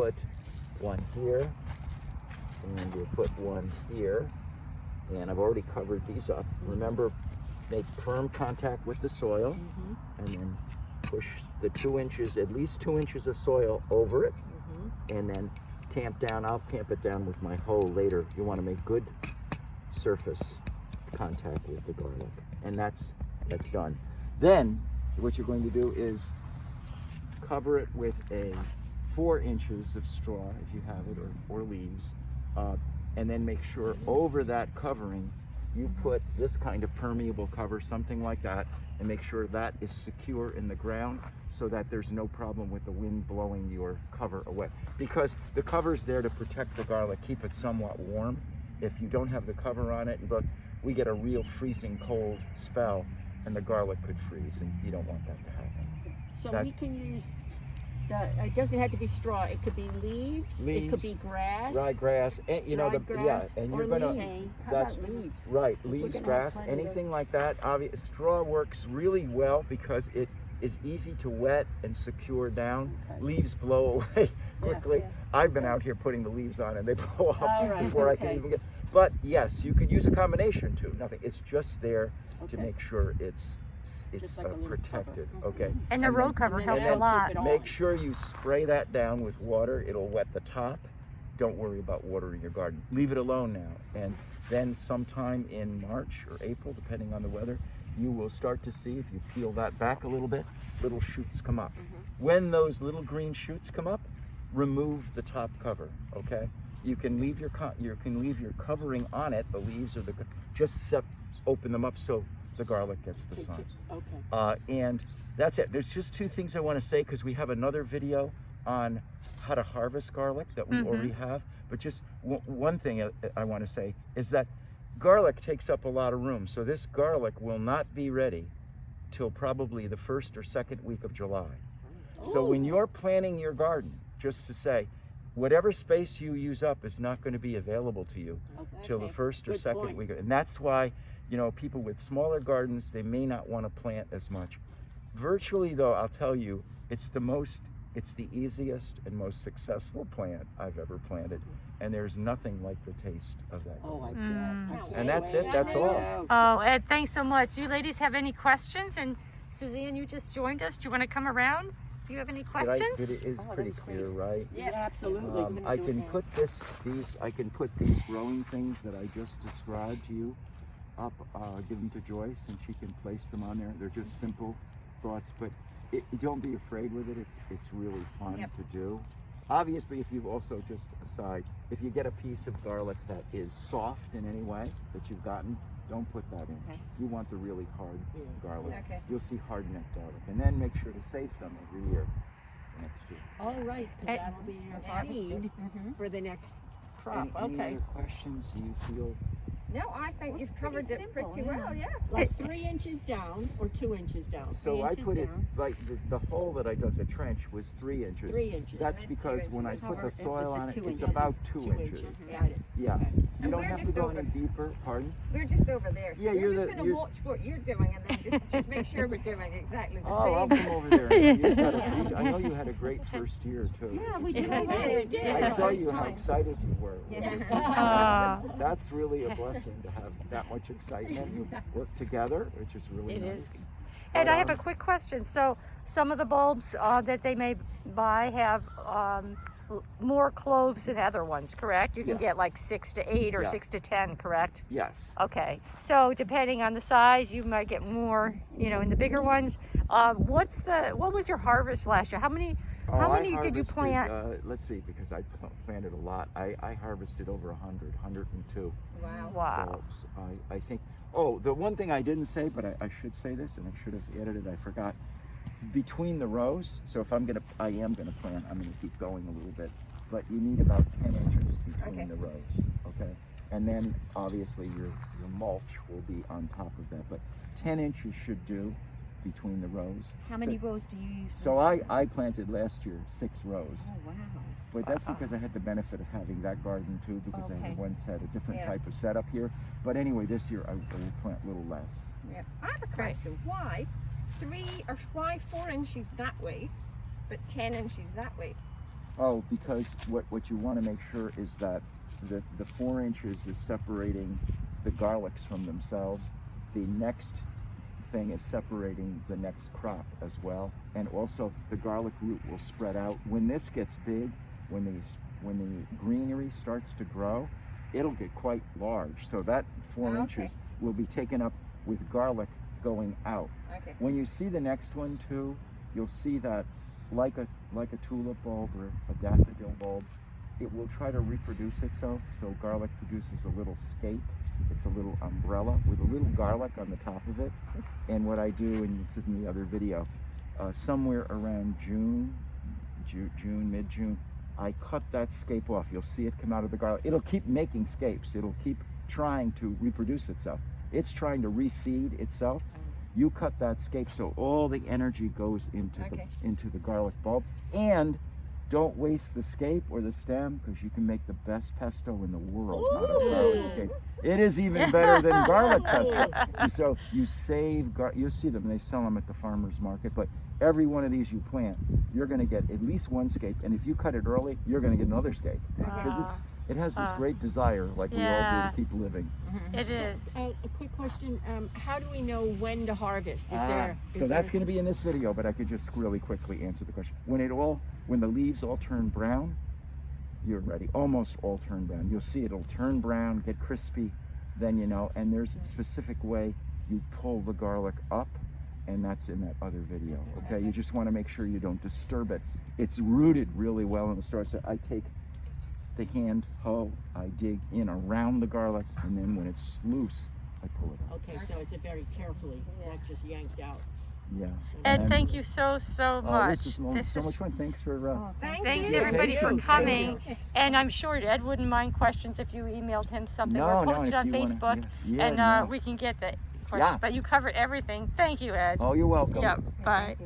put one here, and we'll put one here. And I've already covered these up. Remember, make firm contact with the soil, and then push the 2 inches, at least 2 inches of soil over it, and then tamp down. I'll tamp it down with my hoe later. You want to make good surface contact with the garlic, and that's done. Then what you're going to do is cover it with a 4 inches of straw, if you have it, or leaves, and then make sure over that covering you put this kind of permeable cover, something like that, and make sure that is secure in the ground so that there's no problem with the wind blowing your cover away. Because the cover's there to protect the garlic, keep it somewhat warm. If you don't have the cover on it, look, we get a real freezing cold spell and the garlic could freeze, and you don't want that to happen. So we can use, it doesn't have to be straw, it could be leaves, it could be grass. Rye grass, and you know, and you're gonna, that's leaves. Right, leaves, grass, anything like that. Straw works really well because it is easy to wet and secure down. Leaves blow away quickly. I've been out here putting the leaves on and they blow up before I can even get, but yes, you could use a combination too. Nothing, it's just there to make sure it's like protected, okay? And the road cover helps a lot. Make sure you spray that down with water. It'll wet the top. Don't worry about watering your garden. Leave it alone now. And then sometime in March or April, depending on the weather, you will start to see, if you peel that back a little bit, little shoots come up. When those little green shoots come up, remove the top cover, okay? You can leave your covering on it, the leaves or just open them up so the garlic gets the sun. And that's it. There's just 2 things I want to say, because we have another video on how to harvest garlic that we already have. But just one thing I want to say is that garlic takes up a lot of room. So this garlic will not be ready till probably the 1st or 2nd week of July. So when you're planting your garden, just to say, whatever space you use up is not going to be available to you till the 1st or 2nd week. And that's why, you know, people with smaller gardens, they may not want to plant as much. Virtually though, I'll tell you, it's the easiest and most successful plant I've ever planted. And there's nothing like the taste of that. Oh, I bet. And that's it, that's all. Oh, Ed, thanks so much. You ladies have any questions? And Suzanne, you just joined us. Do you want to come around? Do you have any questions? It is pretty clear, right? Yeah, absolutely. I can put these growing things that I just described to you up, give them to Joyce, and she can place them on there. They're just simple thoughts, but don't be afraid with it. It's really fun to do. Obviously, if you also, just aside, if you get a piece of garlic that is soft in any way that you've gotten, don't put that in. You want the really hard garlic. You'll see hard neck garlic. And then make sure to save some every year next year. All right, because that will be your seed for the next crop. Any other questions you feel? No, I think you've covered it pretty well, Like 3 inches down or 2 inches down? So I put it, like the hole that I dug, the trench, was 3 inches. 3 inches. That's because when I put the soil on it, it's about 2 inches. Got it. Yeah. You And don't we're have to just go over. any deeper. Pardon? We're just over there. So Yeah, we're just going to watch what you're doing and then just make sure we're doing exactly the Oh, I'll same. come over there. I know you had a great first year too. Yeah, we did. I saw you how excited you were. That's really a blessing to have that much excitement. You work together, which is really nice. Ed, I have a quick question. So some of the bulbs that they may buy have more cloves than other ones, correct? You can get like 6 to 8 or 6 to 10, correct? Yes. Okay. So depending on the size, you might get more, you know, in the bigger ones. What was your harvest last year? How many did you plant? Let's see, because I planted a lot. I harvested over 102. Wow. Bulbs. I think, the one thing I didn't say, but I should say this, and I should have added it, I forgot. Between the rows, so if I am gonna plant, I'm gonna keep going a little bit, but you need about 10 inches between the rows, okay? And then obviously your mulch will be on top of that, but 10 inches should do between the rows. How many rows do you use? So I planted last year 6 rows. Oh, wow. But that's because I had the benefit of having that garden too, because I once had a different type of setup here. But anyway, this year I will plant a little less. I have a question. Why 4 inches that way, but 10 inches that way? Oh, because what you want to make sure is that the 4 inches is separating the garlics from themselves. The next thing is separating the next crop as well, and also the garlic root will spread out. When this gets big, when the greenery starts to grow, it'll get quite large. So that 4 inches will be taken up with garlic going out. Okay. When you see the next one too, you'll see that like a tulip bulb or a daffodil bulb, it will try to reproduce itself. So garlic produces a little scape. It's a little umbrella with a little garlic on the top of it. And what I do, and this is in the other video, somewhere around June, mid-June, I cut that scape off. You'll see it come out of the garlic. It'll keep making scapes. It'll keep trying to reproduce itself. It's trying to reseed itself. You cut that scape so all the energy goes into the garlic bulb. And don't waste the scape or the stem, because you can make the best pesto in the world out of garlic scape. It is even better than garlic pesto. So you save, you'll see them, they sell them at the farmer's market, but every one of these you plant, you're gonna get at least one scape, and if you cut it early, you're gonna get another scape. Because it has this great desire, like we all do, to keep living. It is. A quick question, how do we know when to harvest? So that's going to be in this video, but I could just really quickly answer the question. When the leaves all turn brown, you're ready. Almost all turn brown. You'll see it'll turn brown, get crispy, then you know, and there's a specific way you pull the garlic up, and that's in that other video, okay? You just want to make sure you don't disturb it. It's rooted really well in the start, so I take the hand hoe, I dig in around the garlic, and then when it's loose, I pull it out. Okay, so it's a very carefully, not just yanked out. Yeah. Ed, thank you so much. This is so much fun. Thanks for Thanks you. everybody for Thank you. coming. And I'm sure Ed wouldn't mind questions if you emailed him something or posted on Facebook, and we can get the questions. Yeah. But you covered everything. Thank you, Ed. Oh, you're welcome. Yep. Bye.